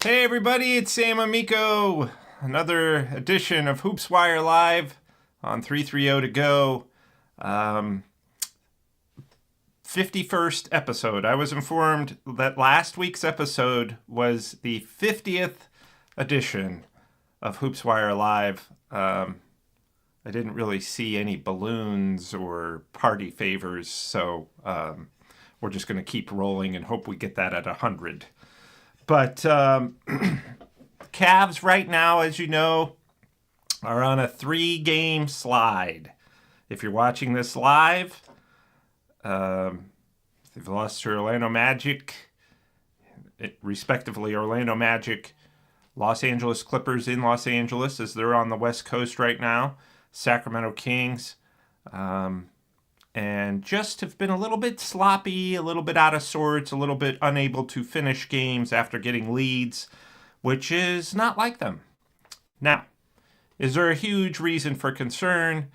Hey everybody, it's Sam Amico. Another edition of Hoops Wire Live on 330 to go. 51st episode. I was informed that last week's episode was the 50th edition of Hoops Wire Live. I didn't really see any balloons or party favors, so we're just going to keep rolling and hope we get that at 100. But Cavs right now, as you know, are on a 3-game slide. If you're watching this live, they've lost to Orlando Magic, respectively Orlando Magic, Los Angeles Clippers in Los Angeles as they're on the West Coast right now, Sacramento Kings, and just have been a little bit sloppy, a little bit out of sorts, a little bit unable to finish games after getting leads, which is not like them. Now, is there a huge reason for concern?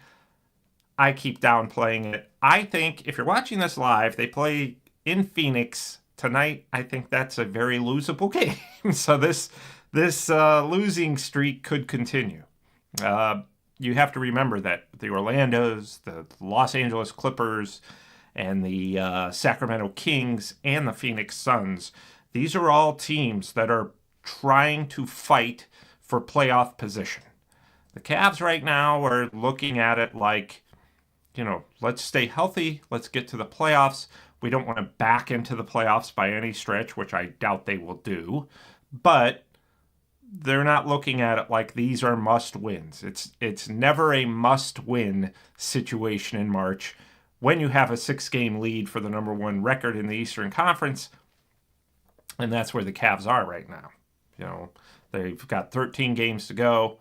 I keep downplaying it. I think if you're watching this live, they play in Phoenix tonight. I think that's a very losable game. So this losing streak could continue. You have to remember that the Orlandos, the Los Angeles Clippers, and the Sacramento Kings and the Phoenix Suns, these are all teams that are trying to fight for playoff position. The Cavs right now are looking at it like, let's stay healthy, let's get to the playoffs. We don't want to back into the playoffs by any stretch, which I doubt they will do, but they're not looking at it like these are must-wins. It's never a must-win situation in March when you have a 6-game lead for the number one record in the Eastern Conference, and that's where the Cavs are right now. They've got 13 games to go.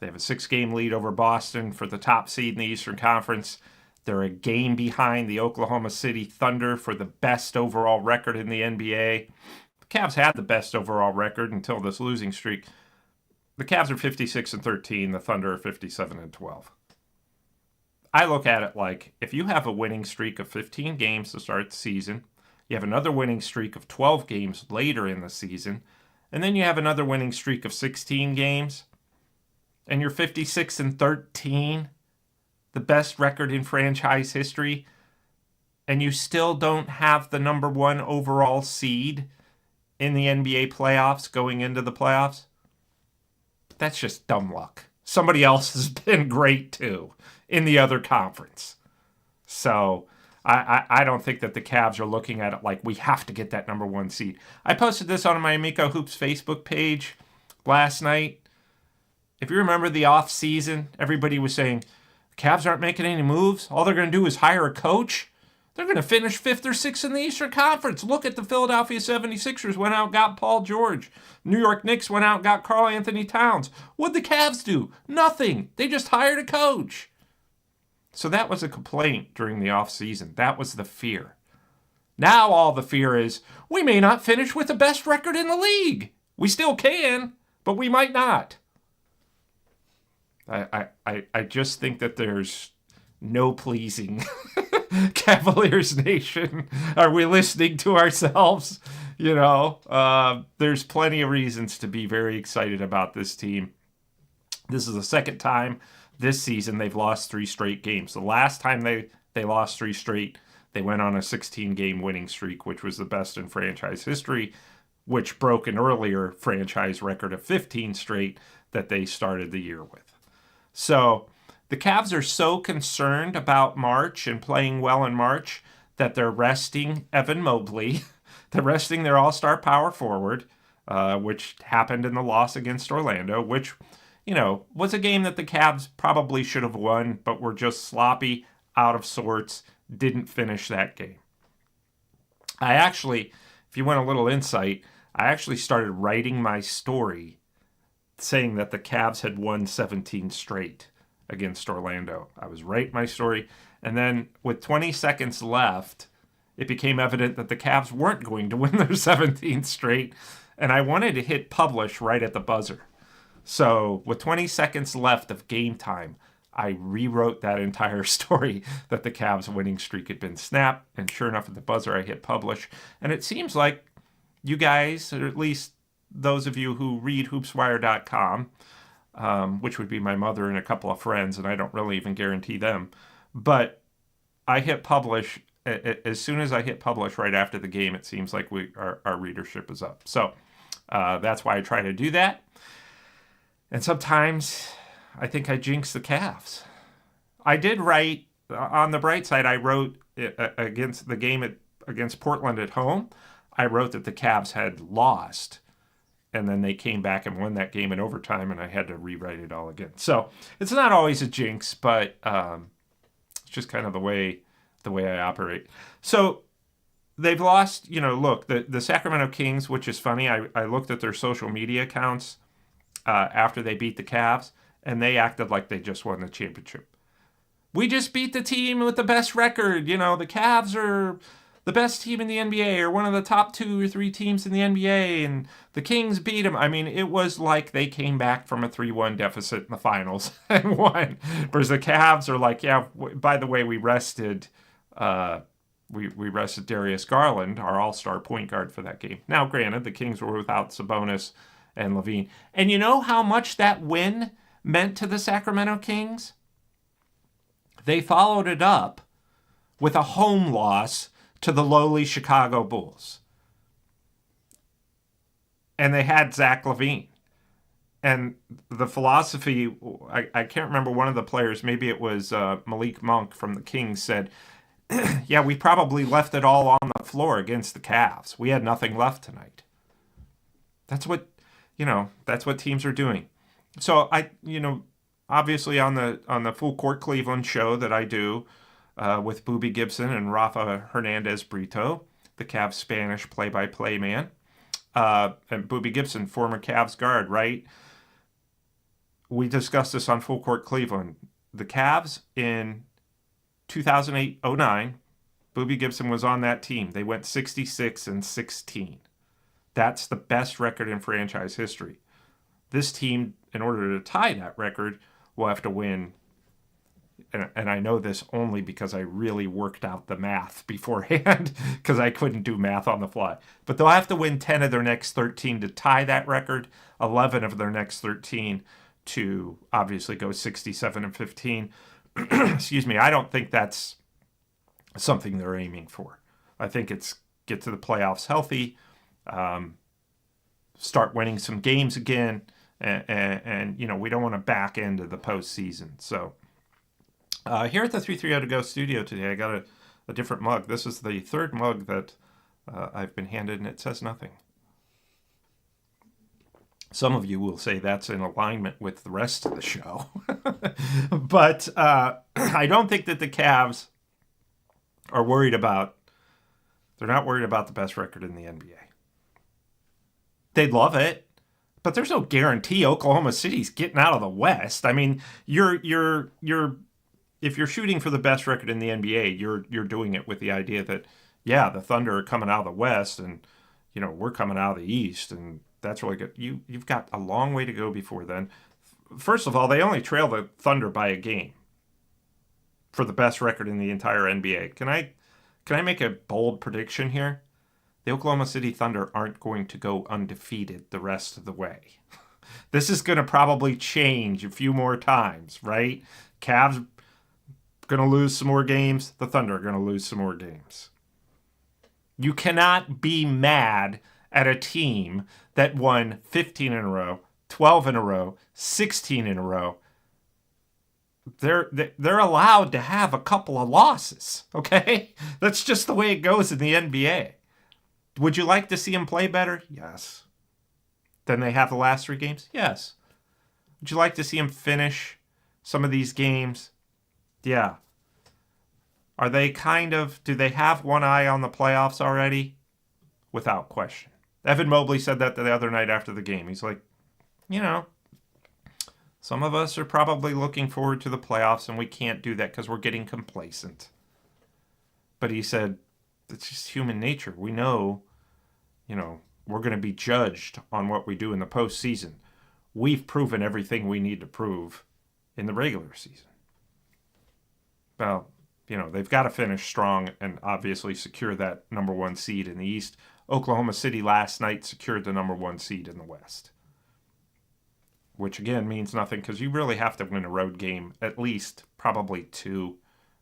They have a 6-game lead over Boston for the top seed in the Eastern Conference. They're a game behind the Oklahoma City Thunder for the best overall record in the NBA. Cavs had the best overall record until this losing streak. The Cavs are 56-13. The Thunder are 57-12. I look at it like if you have a winning streak of 15 games to start the season, you have another winning streak of 12 games later in the season, and then you have another winning streak of 16 games, and you're 56-13, the best record in franchise history, and you still don't have the number one overall seed in the NBA playoffs going into the playoffs, that's just dumb luck. Somebody else has been great too in the other conference. So I don't think that the Cavs are looking at it like we have to get that number one seed. I posted this on my Amico Hoops Facebook page last night. If you remember the off season, everybody was saying, Cavs aren't making any moves. All they're going to do is hire a coach. They're going to finish 5th or 6th in the Eastern Conference. Look at the Philadelphia 76ers went out and got Paul George. New York Knicks went out and got Karl Anthony Towns. What'd the Cavs do? Nothing. They just hired a coach. So that was a complaint during the offseason. That was the fear. Now all the fear is, we may not finish with the best record in the league. We still can, but we might not. I just think that there's no pleasing Cavaliers Nation. Are we listening to ourselves? There's plenty of reasons to be very excited about this team. This is the second time this season they've lost 3 straight games. The last time they lost 3 straight, they went on a 16-game winning streak, which was the best in franchise history, which broke an earlier franchise record of 15 straight that they started the year with. So the Cavs are so concerned about March and playing well in March that they're resting Evan Mobley. They're resting their all-star power forward, which happened in the loss against Orlando, which, was a game that the Cavs probably should have won, but were just sloppy, out of sorts, didn't finish that game. I actually, if you want a little insight, I actually started writing my story saying that the Cavs had won 17 straight against Orlando. I was writing my story, and then with 20 seconds left, it became evident that the Cavs weren't going to win their 17th straight, and I wanted to hit publish right at the buzzer. So with 20 seconds left of game time, I rewrote that entire story that the Cavs winning streak had been snapped, and sure enough at the buzzer I hit publish, and it seems like you guys, or at least those of you who read hoopswire.com, which would be my mother and a couple of friends, and I don't really even guarantee them. But I hit publish. As soon as I hit publish right after the game, it seems like our readership is up. So that's why I try to do that. And sometimes I think I jinx the Cavs. I did write, on the bright side, I wrote against the game against Portland at home, I wrote that the Cavs had lost. And then they came back and won that game in overtime, and I had to rewrite it all again. So it's not always a jinx, but it's just kind of the way I operate. So they've lost, look, the Sacramento Kings, which is funny. I looked at their social media accounts after they beat the Cavs, and they acted like they just won the championship. We just beat the team with the best record. The Cavs are the best team in the NBA, or one of the top 2 or 3 teams in the NBA, and the Kings beat them. I mean, it was like they came back from a 3-1 deficit in the finals and won. Whereas the Cavs are like, yeah, by the way, we rested Darius Garland, our all-star point guard, for that game. Now, granted, the Kings were without Sabonis and Levine. And you know how much that win meant to the Sacramento Kings? They followed it up with a home loss to the lowly Chicago Bulls. And they had Zach LaVine. And the philosophy, I can't remember, one of the players, maybe it was Malik Monk from the Kings, said, yeah, we probably left it all on the floor against the Cavs. We had nothing left tonight. That's what teams are doing. So obviously on the Full Court Cleveland show that I do with Booby Gibson and Rafa Hernandez-Brito, the Cavs Spanish play-by-play man, and Booby Gibson, former Cavs guard, right? We discussed this on Full Court Cleveland. The Cavs in 2008-09, Booby Gibson was on that team. They went 66-16. That's the best record in franchise history. This team, in order to tie that record, will have to win, and I know this only because I really worked out the math beforehand, because I couldn't do math on the fly. But they'll have to win 10 of their next 13 to tie that record, 11 of their next 13 to obviously go 67-15. Excuse me, I don't think that's something they're aiming for. I think it's get to the playoffs healthy, start winning some games again, and we don't want to back into the postseason. So here at the 330 to Go studio today, I got a different mug. This is the third mug that I've been handed, and it says nothing. Some of you will say that's in alignment with the rest of the show. But I don't think that the Cavs are worried about, they're not worried about the best record in the NBA. They'd love it, but there's no guarantee Oklahoma City's getting out of the West. I mean, if you're shooting for the best record in the NBA, you're doing it with the idea that, yeah, the Thunder are coming out of the West, and we're coming out of the East, and that's really good. You've got a long way to go before then. First of all, they only trail the Thunder by a game for the best record in the entire NBA. Can I make a bold prediction here? The Oklahoma City Thunder aren't going to go undefeated the rest of the way. This is going to probably change a few more times, right? Cavs going to lose some more games. The Thunder are going to lose some more games. You cannot be mad at a team that won 15 in a row, 12 in a row, 16 in a row. They're allowed to have a couple of losses, okay? That's just the way it goes in the NBA. Would you like to see them play better? Yes. Than they have the last 3 games? Yes. Would you like to see them finish some of these games? Yeah. Are they do they have one eye on the playoffs already? Without question. Evan Mobley said that the other night after the game. He's like, some of us are probably looking forward to the playoffs, and we can't do that because we're getting complacent. But he said, it's just human nature. We know, we're going to be judged on what we do in the postseason. We've proven everything we need to prove in the regular season. Well, they've got to finish strong and obviously secure that number 1 seed in the East. Oklahoma City last night secured the number 1 seed in the West. Which again means nothing because you really have to win a road game, at least probably 2,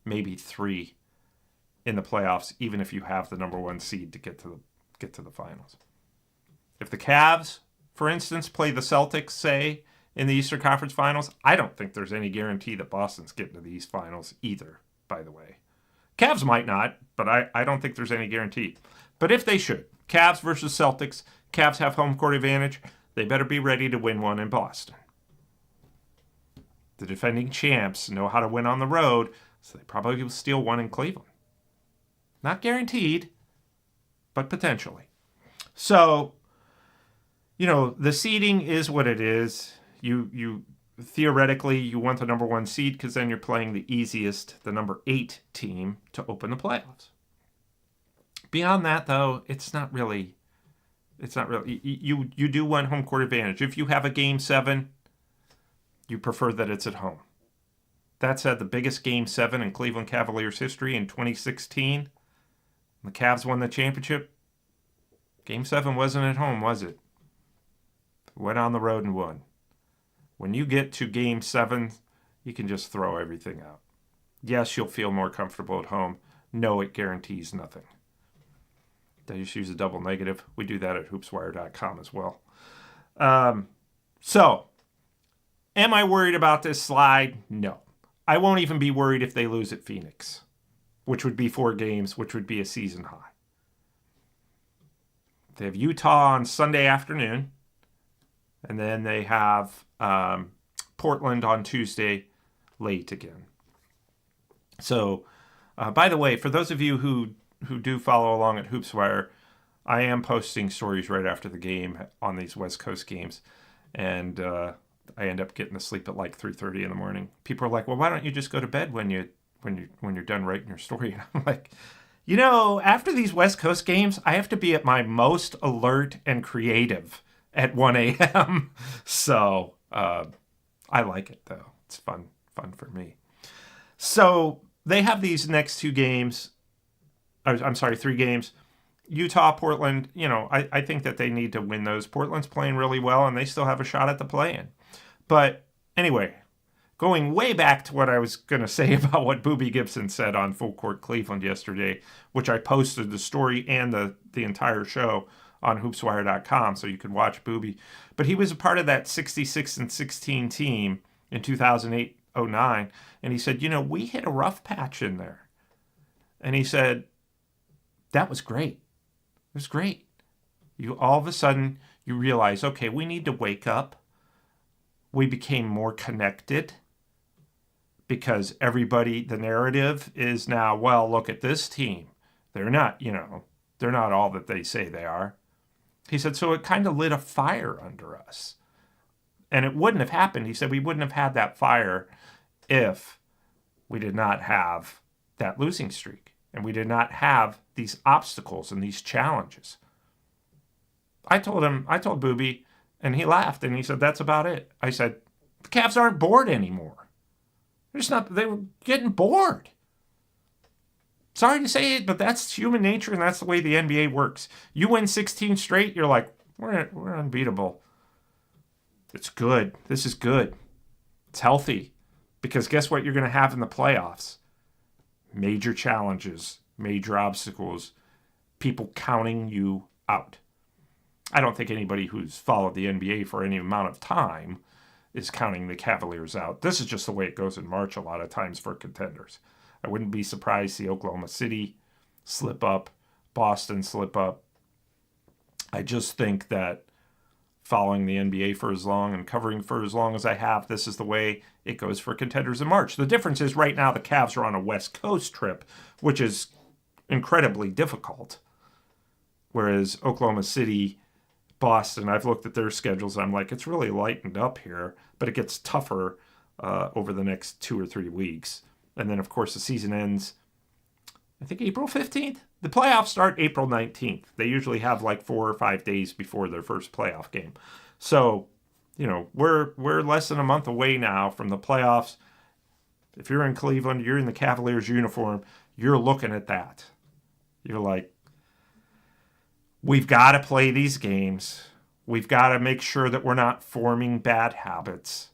maybe 3 in the playoffs, even if you have the number 1 seed to get to the finals. If the Cavs, for instance, play the Celtics, say, in the Eastern Conference Finals, I don't think there's any guarantee that Boston's getting to these finals either, by the way. Cavs might not, but I don't think there's any guarantee. But if they should, Cavs versus Celtics, Cavs have home court advantage. They better be ready to win one in Boston. The defending champs know how to win on the road, so they probably will steal one in Cleveland. Not guaranteed, but potentially. So, the seeding is what it is. You theoretically, you want the number 1 seed because then you're playing the easiest, the number 8 team to open the playoffs. Beyond that, though, it's not really. You do want home court advantage. If you have a Game 7, you prefer that it's at home. That said, the biggest Game 7 in Cleveland Cavaliers history in 2016, the Cavs won the championship. Game 7 wasn't at home, was it? Went on the road and won. When you get to Game 7, you can just throw everything out. Yes, you'll feel more comfortable at home. No, it guarantees nothing. Did I just use a double negative? We do that at hoopswire.com as well. So, am I worried about this slide? No. I won't even be worried if they lose at Phoenix, which would be 4 games, which would be a season high. They have Utah on Sunday afternoon, and then they have Portland on Tuesday late again. So, by the way, for those of you who do follow along at HoopsWire, I am posting stories right after the game on these West Coast games, and I end up getting to sleep at like 3:30 in the morning. People are like, "Well, why don't you just go to bed when you're done writing your story?" And I'm like, after these West Coast games, I have to be at my most alert and creative at 1 a.m. So I like it though; it's fun for me. So they have these next 2 games. I'm sorry, 3 games. Utah, Portland, I think that they need to win those. Portland's playing really well, and they still have a shot at the play-in. But anyway, going way back to what I was going to say about what Booby Gibson said on Full Court Cleveland yesterday, which I posted the story and the entire show on hoopswire.com, so you could watch Booby. But he was a part of that 66-16 team in 2008-09, and he said, we hit a rough patch in there. And he said, that was great. It was great. All of a sudden, you realize, okay, we need to wake up. We became more connected because everybody, the narrative is now, well, look at this team. They're not, they're not all that they say they are. He said, so it kind of lit a fire under us. And it wouldn't have happened. He said, we wouldn't have had that fire if we did not have that losing streak. And we did not have these obstacles and these challenges. I told Booby, and he laughed, and he said, that's about it. I said, the Cavs aren't bored anymore. They were getting bored. Sorry to say it, but that's human nature, and that's the way the NBA works. You win 16 straight, you're like, we're unbeatable. It's good. This is good. It's healthy. Because guess what you're going to have in the playoffs? Major challenges, major obstacles, people counting you out. I don't think anybody who's followed the NBA for any amount of time is counting the Cavaliers out. This is just the way it goes in March a lot of times for contenders. I wouldn't be surprised to see Oklahoma City slip up, Boston slip up. I just think that following the NBA for as long and covering for as long as I have, this is the way it goes for contenders in March. The difference is right now the Cavs are on a West Coast trip, which is incredibly difficult. Whereas Oklahoma City, Boston, I've looked at their schedules. I'm like, it's really lightened up here, but it gets tougher over the next 2 or 3 weeks. And then, of course, the season ends, I think, April 15th. The playoffs start April 19th. They usually have like 4 or 5 days before their first playoff game. So, we're less than a month away now from the playoffs. If you're in Cleveland, you're in the Cavaliers uniform, you're looking at that. You're like, we've got to play these games. We've got to make sure that we're not forming bad habits.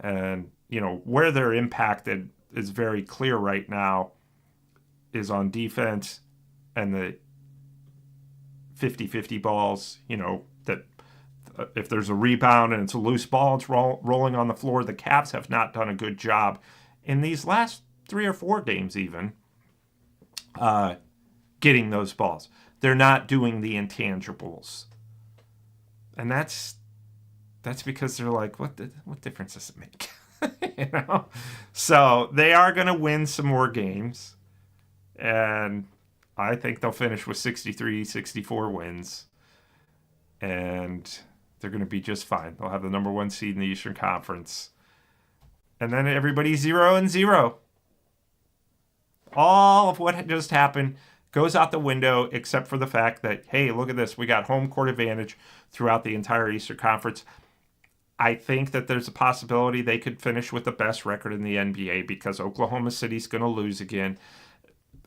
And, where they're impacted is very clear right now is on defense and the 50-50 balls, that if there's a rebound and it's a loose ball, it's rolling on the floor. The Cavs have not done a good job in these last 3 or 4 games even getting those balls. They're not doing the intangibles. And that's because they're like, what difference does it make? So they are going to win some more games. And I think they'll finish with 63, 64 wins. And they're going to be just fine. They'll have the number 1 seed in the Eastern Conference. And then everybody's 0-0. All of what just happened goes out the window, except for the fact that, hey, look at this. We got home court advantage throughout the entire Eastern Conference. I think that there's a possibility they could finish with the best record in the NBA because Oklahoma City's going to lose again.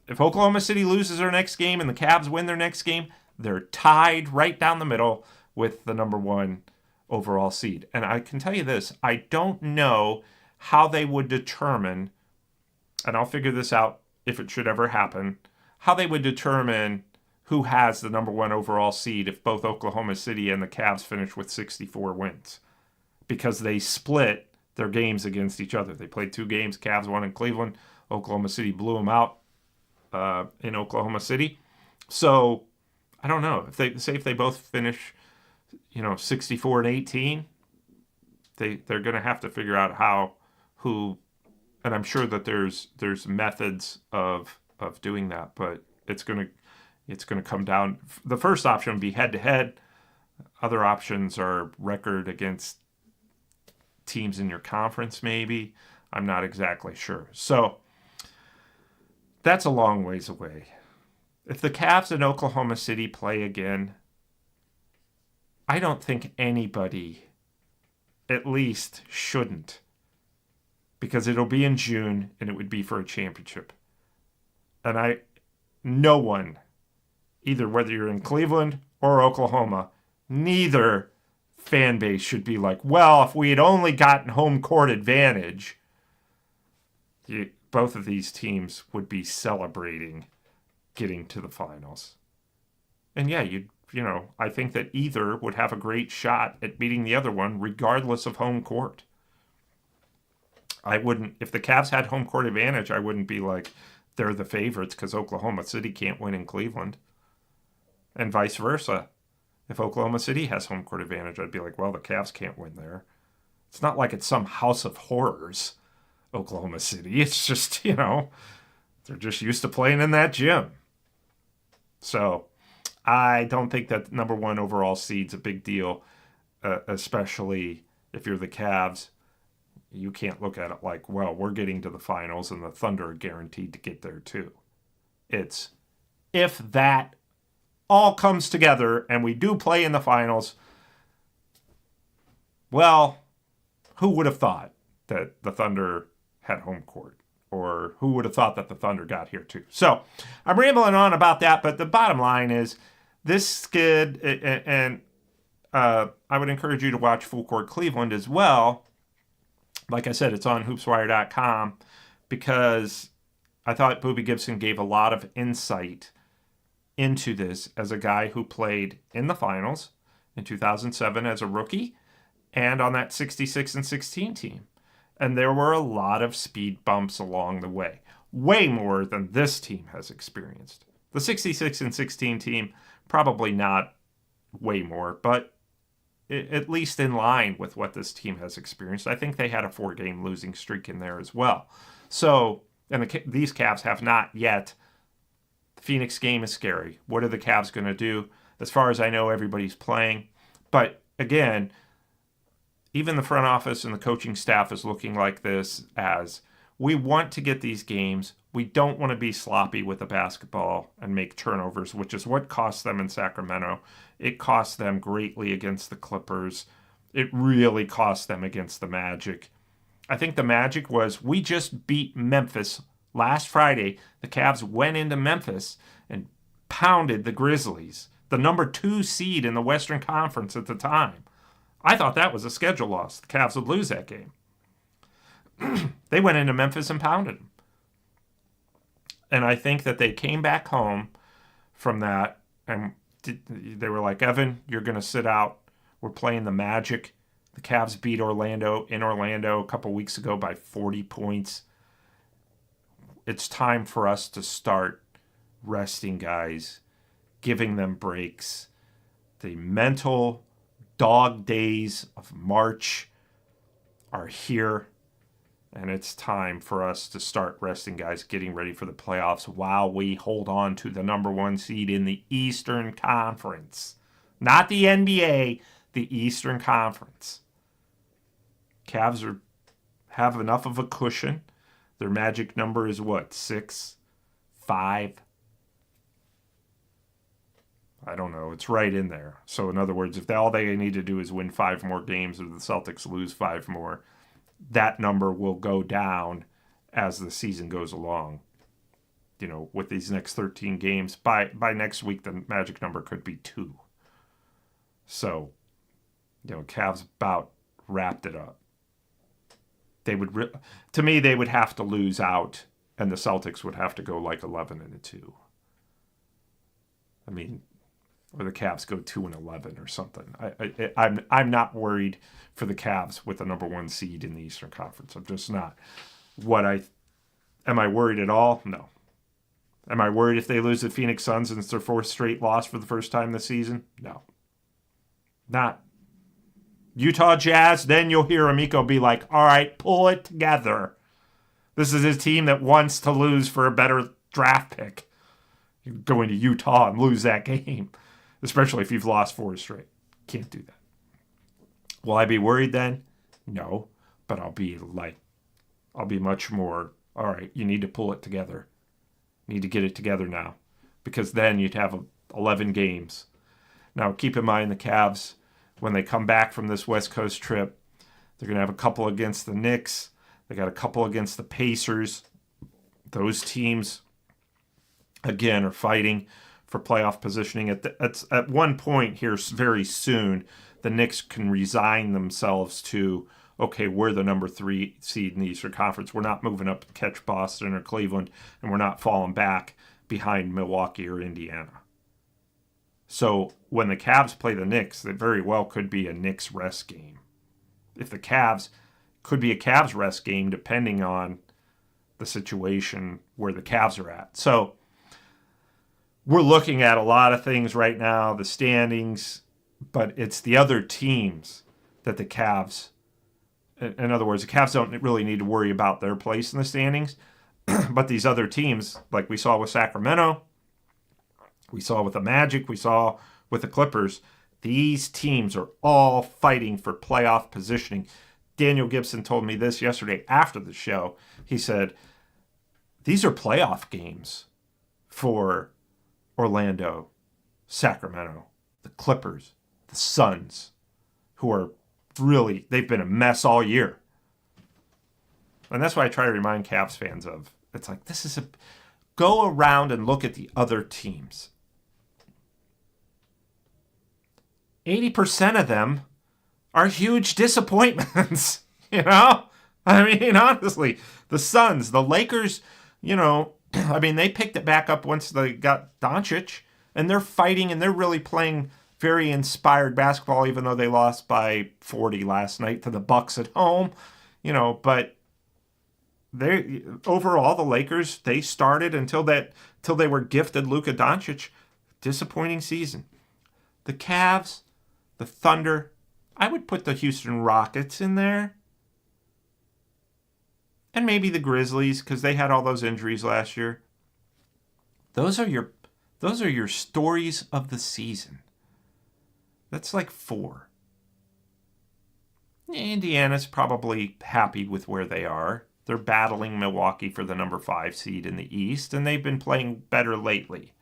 If Oklahoma City loses their next game and the Cavs win their next game, they're tied right down the middle with the number 1 overall seed. And I can tell you this, I don't know how they would determine, and I'll figure this out if it should ever happen, how they would determine who has the number 1 overall seed if both Oklahoma City and the Cavs finish with 64 wins. Because they split their games against each other. They played 2 games. Cavs won in Cleveland. Oklahoma City blew them out in Oklahoma City. So I don't know. If they both finish, 64-18, they're going to have to figure out who, and I'm sure that there's methods of doing that, but it's going to come down. The first option would be head to head. Other options are record against teams in your conference, maybe. I'm not exactly sure. So that's a long ways away. If the Cavs and Oklahoma City play again, I don't think anybody, at least, shouldn't. Because it'll be in June, and it would be for a championship. And no one, either whether you're in Cleveland or Oklahoma, neither fan base should be like, well, if we had only gotten home court advantage, both of these teams would be celebrating getting to the finals. And yeah, I think that either would have a great shot at beating the other one, regardless of home court. If the Cavs had home court advantage, I wouldn't be like, they're the favorites because Oklahoma City can't win in Cleveland. And vice versa. If Oklahoma City has home court advantage, I'd be like, well, the Cavs can't win there. It's not like it's some house of horrors, Oklahoma City. It's just, they're just used to playing in that gym. So I don't think that number 1 overall seed's a big deal, especially if you're the Cavs. You can't look at it like, well, we're getting to the finals and the Thunder are guaranteed to get there too. It's if that all comes together and we do play in the finals, well, who would have thought that the Thunder had home court? Or who would have thought that the Thunder got here too? So I'm rambling on about that, but the bottom line is this skid, and I would encourage you to watch Full Court Cleveland as well. Like I said, it's on hoopswire.com because I thought Booby Gibson gave a lot of insight into this as a guy who played in the finals in 2007 as a rookie and on that 66-16 team. And there were a lot of speed bumps along the way, way more than this team has experienced. The 66-16 team, probably not way more, but at least in line with what this team has experienced. I think they had a 4-game losing streak in there as well. So, and these Cavs have not yet. The Phoenix game is scary. What are the Cavs going to do? As far as I know, everybody's playing. But again, even the front office and the coaching staff is looking like this as we want to get these games. We don't want to be sloppy with the basketball and make turnovers, which is what cost them in Sacramento. It cost them greatly against the Clippers. It really cost them against the Magic. I think the Magic was, we just beat Memphis last Friday. The Cavs went into Memphis and pounded the Grizzlies. the number 2 seed in the Western Conference at the time. I thought that was a schedule loss. The Cavs would lose that game. They went into Memphis and pounded them. And I think that they came back home from that, and they were like, Evan, you're going to sit out. We're playing the Magic. The Cavs beat Orlando in Orlando a couple weeks ago by 40 points. It's time for us to start resting guys, giving them breaks. The mental dog days of March are here, and it's time for us to start resting guys, getting ready for the playoffs while we hold on to the number 1 seed in the Eastern Conference. Not the NBA, the Eastern Conference. Cavs have enough of a cushion. Their magic number is what? 6? 5? I don't know. It's right in there. So in other words, if all they need to do is win 5 more games or the Celtics lose 5 more, that number will go down as the season goes along. You know, with these next 13 games, by next week, the magic number could be 2. So, you know, Cavs about wrapped it up. They would, to me, they would have to lose out, and the Celtics would have to go like 11-2. I mean, or the Cavs go 2-11 or something. I'm not worried for the Cavs with the number 1 seed in the Eastern Conference. I'm just not. Am I worried at all? No. Am I worried if they lose the Phoenix Suns and it's their 4th straight loss for the first time this season? No. Not. Utah Jazz, then you'll hear Amico be like, all right, pull it together. This is his team that wants to lose for a better draft pick. You go into Utah and lose that game, especially if you've lost 4 straight. Can't do that. Will I be worried then? No, but I'll be much more, all right, you need to pull it together. You need to get it together now, because then you'd have 11 games. Now, keep in mind the Cavs, when they come back from this West Coast trip, they're going to have a couple against the Knicks. They got a couple against the Pacers. Those teams, again, are fighting for playoff positioning. At one point here very soon, the Knicks can resign themselves to, okay, we're the number 3 seed in the Eastern Conference. We're not moving up to catch Boston or Cleveland, and we're not falling back behind Milwaukee or Indiana. So when the Cavs play the Knicks, that very well could be a Knicks rest game. If the Cavs, could be a Cavs rest game depending on the situation where the Cavs are at. So we're looking at a lot of things right now, the standings, but it's the other teams that the Cavs, in other words, the Cavs don't really need to worry about their place in the standings, but these other teams, like we saw with Sacramento, we saw with the Magic, we saw with the Clippers, these teams are all fighting for playoff positioning. Daniel Gibson told me this yesterday after the show. He said, these are playoff games for Orlando, Sacramento, the Clippers, the Suns, who are really, they've been a mess all year. And that's why I try to remind Cavs fans of, it's like, go around and look at the other teams. 80% of them are huge disappointments, you know? I mean, honestly, the Suns, the Lakers, you know, I mean, they picked it back up once they got Doncic, and they're fighting, and they're really playing very inspired basketball, even though they lost by 40 last night to the Bucks at home, you know, but they overall, the Lakers, they started until they were gifted Luka Doncic, disappointing season. The Cavs, the Thunder, I would put the Houston Rockets in there. And maybe the Grizzlies, because they had all those injuries last year. Those are your stories of the season. That's like 4. Indiana's probably happy with where they are. They're battling Milwaukee for the number 5 seed in the East, and they've been playing better lately.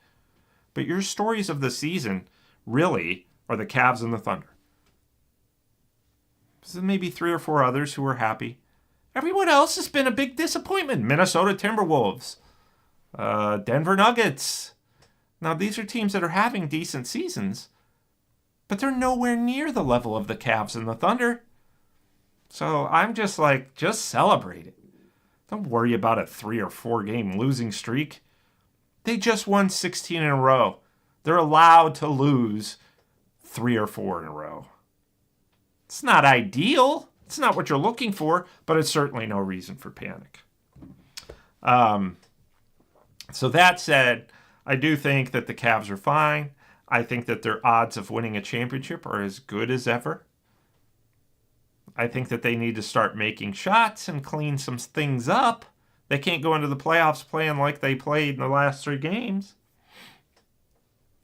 But your stories of the season really are the Cavs and the Thunder. So maybe 3 or 4 others who are happy. Everyone else has been a big disappointment. Minnesota Timberwolves, Denver Nuggets. Now, these are teams that are having decent seasons, but they're nowhere near the level of the Cavs and the Thunder. So I'm just like, just celebrate it. Don't worry about a 3 or 4 game losing streak. They just won 16 in a row. They're allowed to lose 3 or 4 in a row. It's not ideal. It's not what you're looking for, but it's certainly no reason for panic. So that said, I do think that the Cavs are fine. I think that their odds of winning a championship are as good as ever. I think that they need to start making shots and clean some things up. They can't go into the playoffs playing like they played in the last 3 games.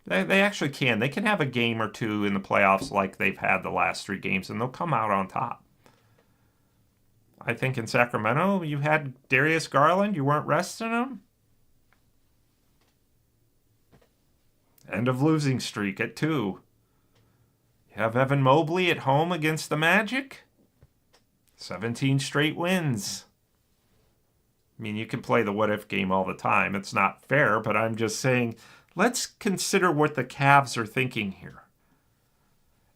They actually can. They can have a game or 2 in the playoffs like they've had the last 3 games, and they'll come out on top. I think in Sacramento, you had Darius Garland. You weren't resting him. End of losing streak at 2. You have Evan Mobley at home against the Magic. 17 straight wins. I mean, you can play the what-if game all the time. It's not fair, but I'm just saying, let's consider what the Cavs are thinking here.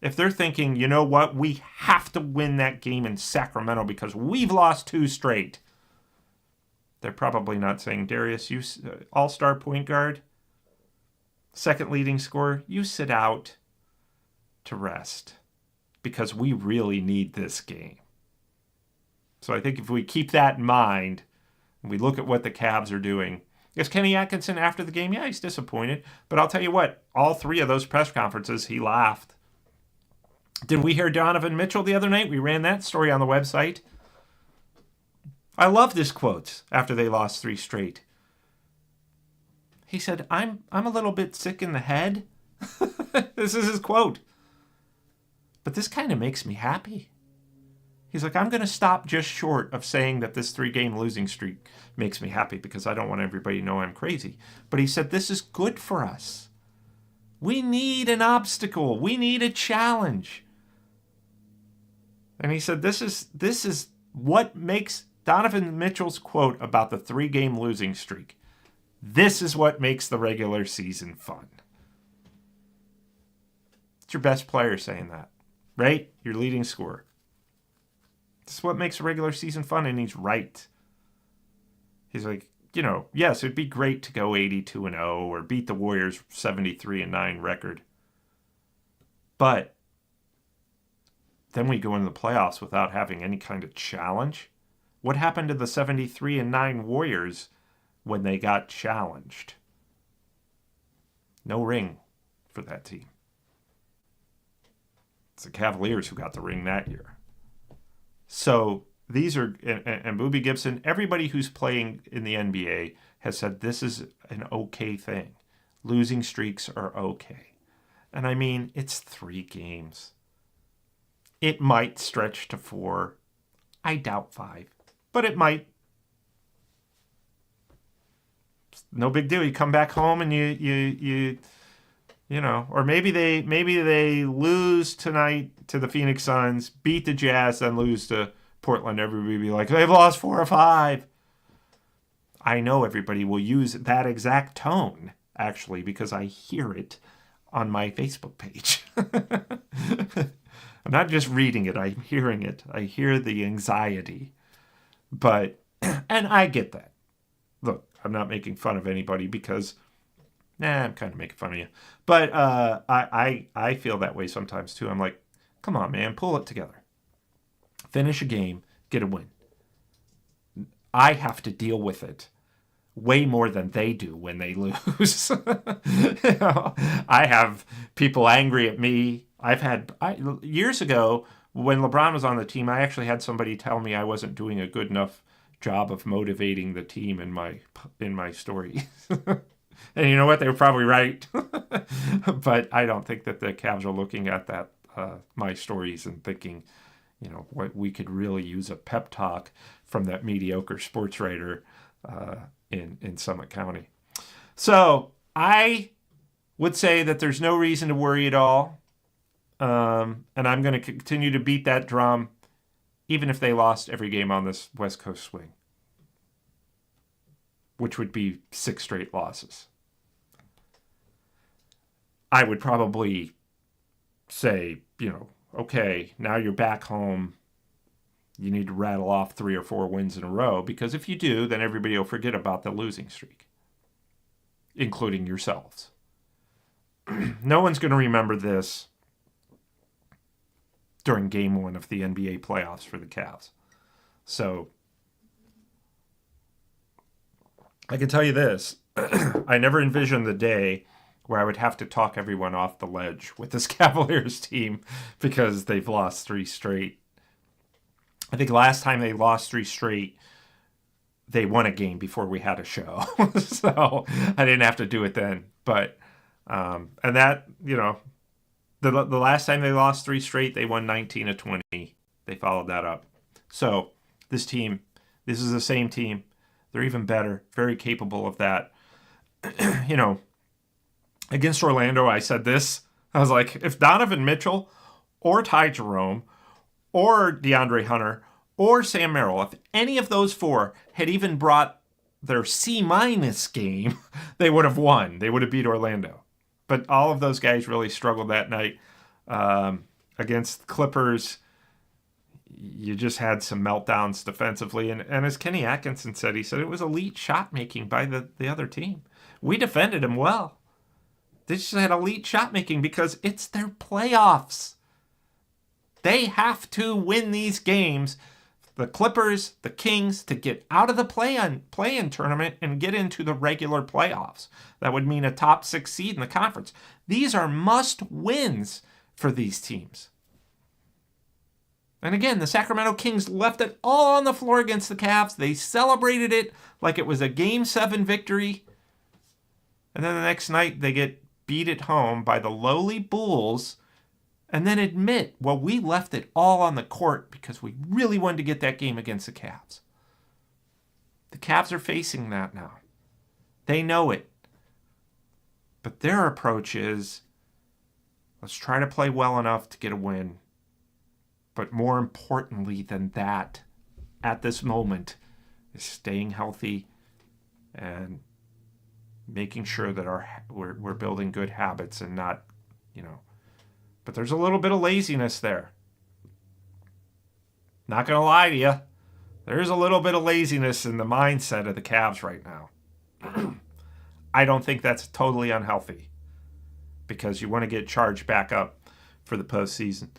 If they're thinking, you know what, we have to win that game in Sacramento because we've lost 2 straight, they're probably not saying, Darius, you all-star point guard, second leading scorer, you sit out to rest because we really need this game. So I think if we keep that in mind, and we look at what the Cavs are doing, is Kenny Atkinson after the game? Yeah, he's disappointed. But I'll tell you what, all 3 of those press conferences, he laughed. Did we hear Donovan Mitchell the other night? We ran that story on the website. I love this quote after they lost 3 straight. He said, I'm a little bit sick in the head. This is his quote. But this kind of makes me happy. He's like, I'm going to stop just short of saying that this 3-game losing streak makes me happy because I don't want everybody to know I'm crazy. But he said, this is good for us. We need an obstacle. We need a challenge. And he said, this is what makes Donovan Mitchell's quote about the 3-game losing streak. This is what makes the regular season fun. It's your best player saying that, right? Your leading scorer. This is what makes a regular season fun, and he's right. He's like, yes, it'd be great to go 82-0 or beat the Warriors 73-9 record. But then we go into the playoffs without having any kind of challenge. What happened to the 73-9 Warriors when they got challenged? No ring for that team. It's the Cavaliers who got the ring that year. So these are, and Booby Gibson, everybody who's playing in the NBA has said this is an okay thing. Losing streaks are okay. And I mean, it's 3 games. It might stretch to 4. I doubt 5, but it might. No big deal. You come back home and you or maybe they lose tonight to the Phoenix Suns, beat the Jazz, then lose to Portland. Everybody be like, they've lost 4 or 5. I know everybody will use that exact tone, actually, because I hear it on my Facebook page. I'm not just reading it, I'm hearing it. I hear the anxiety. But, and I get that. Look, I'm not making fun of anybody because, I'm kind of making fun of you. But I feel that way sometimes too. I'm like, come on, man, pull it together. Finish a game, get a win. I have to deal with it way more than they do when they lose. I have people angry at me. Years ago, when LeBron was on the team, I actually had somebody tell me I wasn't doing a good enough job of motivating the team in my story. And you know what? They were probably right. But I don't think that the Cavs are looking at that my stories and thinking, what we could really use a pep talk from that mediocre sports writer in Summit County. So I would say that there's no reason to worry at all. And I'm going to continue to beat that drum, even if they lost every game on this West Coast swing, which would be 6 straight losses. I would probably say, okay, now you're back home. You need to rattle off 3 or 4 wins in a row, because if you do, then everybody will forget about the losing streak, including yourselves. No one's going to remember this during game 1 of the NBA playoffs for the Cavs. So I can tell you this. I never envisioned the day where I would have to talk everyone off the ledge with this Cavaliers team because they've lost 3 straight. I think last time they lost 3 straight, they won a game before we had a show. So I didn't have to do it then. But, and that, the last time they lost 3 straight, they won 19 of 20. They followed that up. So this team, this is the same team. They're even better, very capable of that. Against Orlando, I said this. I was like, if Donovan Mitchell or Ty Jerome or DeAndre Hunter or Sam Merrill, if any of those 4 had even brought their C- game, they would have won. They would have beat Orlando. But all of those guys really struggled that night. Against the Clippers, you just had some meltdowns defensively. And as Kenny Atkinson said, he said it was elite shot making by the other team. We defended them well. They just had elite shot making because it's their playoffs. They have to win these games. The Clippers, the Kings, to get out of the play-in tournament and get into the regular playoffs. That would mean a top 6 seed in the conference. These are must-wins for these teams. And again, the Sacramento Kings left it all on the floor against the Cavs. They celebrated it like it was a Game 7 victory. And then the next night, they get beat at home by the lowly Bulls, and then admit, well, we left it all on the court because we really wanted to get that game against the Cavs. The Cavs are facing that now. They know it. But their approach is, let's try to play well enough to get a win. But more importantly than that, at this moment, is staying healthy and making sure that we're building good habits and not, But there's a little bit of laziness there. Not going to lie to you. There's a little bit of laziness in the mindset of the Cavs right now. I don't think that's totally unhealthy because you want to get charged back up for the postseason.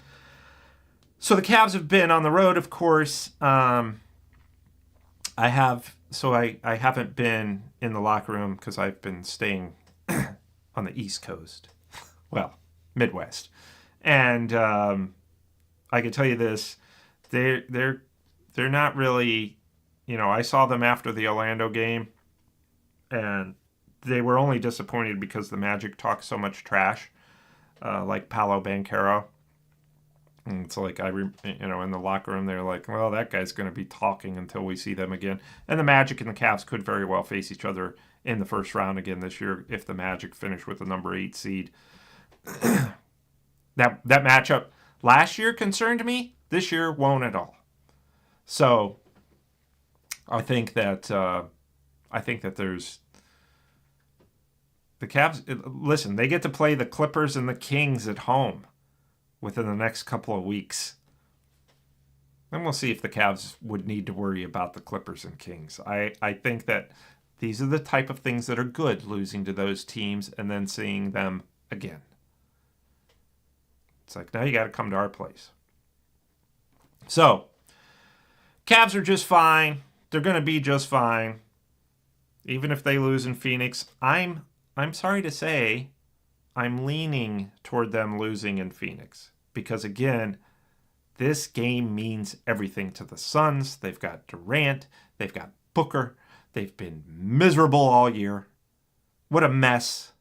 So the Cavs have been on the road, of course. I haven't been in the locker room because I've been staying on the East Coast. Well, Midwest. And I can tell you this, they're not really, I saw them after the Orlando game, and they were only disappointed because the Magic talked so much trash, like Paolo Banchero. And it's like, in the locker room, they're like, well, that guy's going to be talking until we see them again. And the Magic and the Cavs could very well face each other in the first round again this year if the Magic finish with the number 8 seed. That matchup last year concerned me. This year won't at all. So I think that there's the Cavs. Listen, they get to play the Clippers and the Kings at home within the next couple of weeks. And we'll see if the Cavs would need to worry about the Clippers and Kings. I think that these are the type of things that are good, losing to those teams and then seeing them again. It's like, now you got to come to our place. So, Cavs are just fine. They're going to be just fine. Even if they lose in Phoenix, I'm sorry to say, I'm leaning toward them losing in Phoenix. Because again, this game means everything to the Suns. They've got Durant. They've got Booker. They've been miserable all year. What a mess.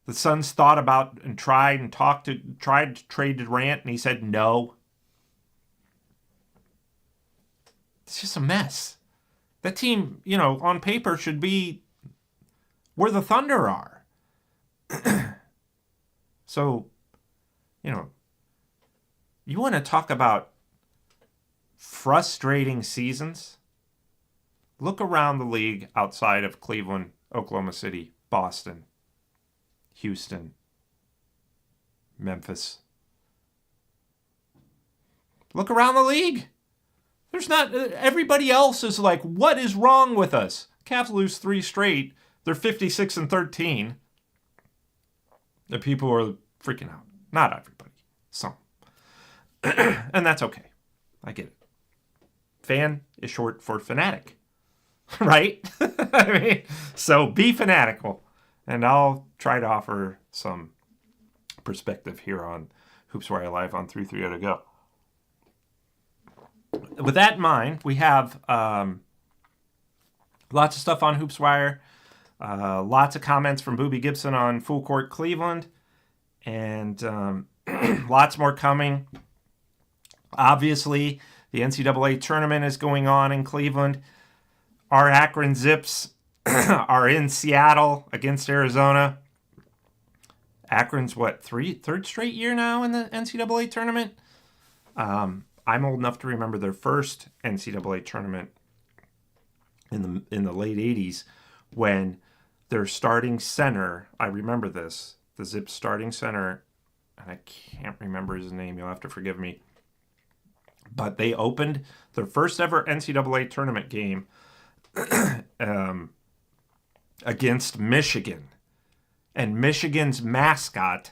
The Suns thought about and tried to trade Durant, and he said no. It's just a mess. That team, on paper should be where the Thunder are. So, you want to talk about frustrating seasons? Look around the league outside of Cleveland, Oklahoma City, Boston, Houston, Memphis. Look around the league. There's not, everybody else is like, what is wrong with us? Cavs lose 3 straight. They're 56-13. The people are freaking out. Not everybody. Some. And that's okay. I get it. Fan is short for fanatic. Right? I mean, so be fanatical. And I'll try to offer some perspective here on Hoops Wire Live on 330 to go. With that in mind, we have lots of stuff on Hoops Wire. Lots of comments from Booby Gibson on Full Court Cleveland. And lots more coming. Obviously, the NCAA tournament is going on in Cleveland. Our Akron Zips are in Seattle against Arizona. Akron's, third straight year now in the NCAA tournament? I'm old enough to remember their first NCAA tournament in the late 80s when their starting center, I remember this, the Zips starting center, and I can't remember his name, you'll have to forgive me, but they opened their first ever NCAA tournament game against Michigan. And Michigan's mascot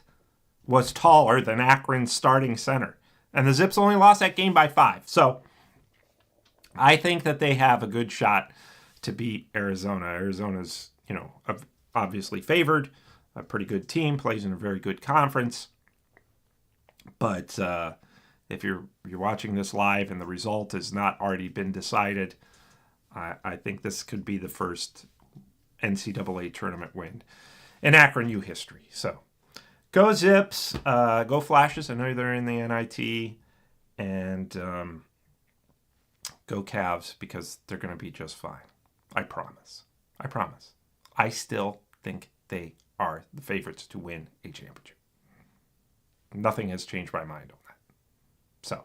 was taller than Akron's starting center. And the Zips only lost that game by 5. So I think that they have a good shot to beat Arizona. Arizona's, obviously favored. A pretty good team, plays in a very good conference. But if you're watching this live and the result has not already been decided, I think this could be the first NCAA tournament win in Akron U history. So go Zips, go Flashes. I know they're in the NIT, and go Cavs because they're going to be just fine. I promise. I still think they are the favorites to win a championship. Nothing has changed my mind on that. So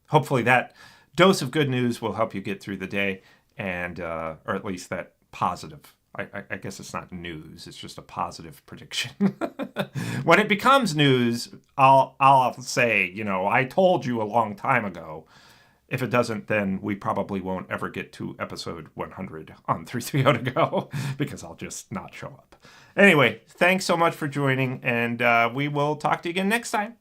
hopefully that dose of good news will help you get through the day, and or at least that positive. I guess it's not news. It's just a positive prediction. When it becomes news, I'll say, I told you a long time ago. If it doesn't, then we probably won't ever get to episode 100 on 330 to go because I'll just not show up. Anyway, thanks so much for joining, and we will talk to you again next time.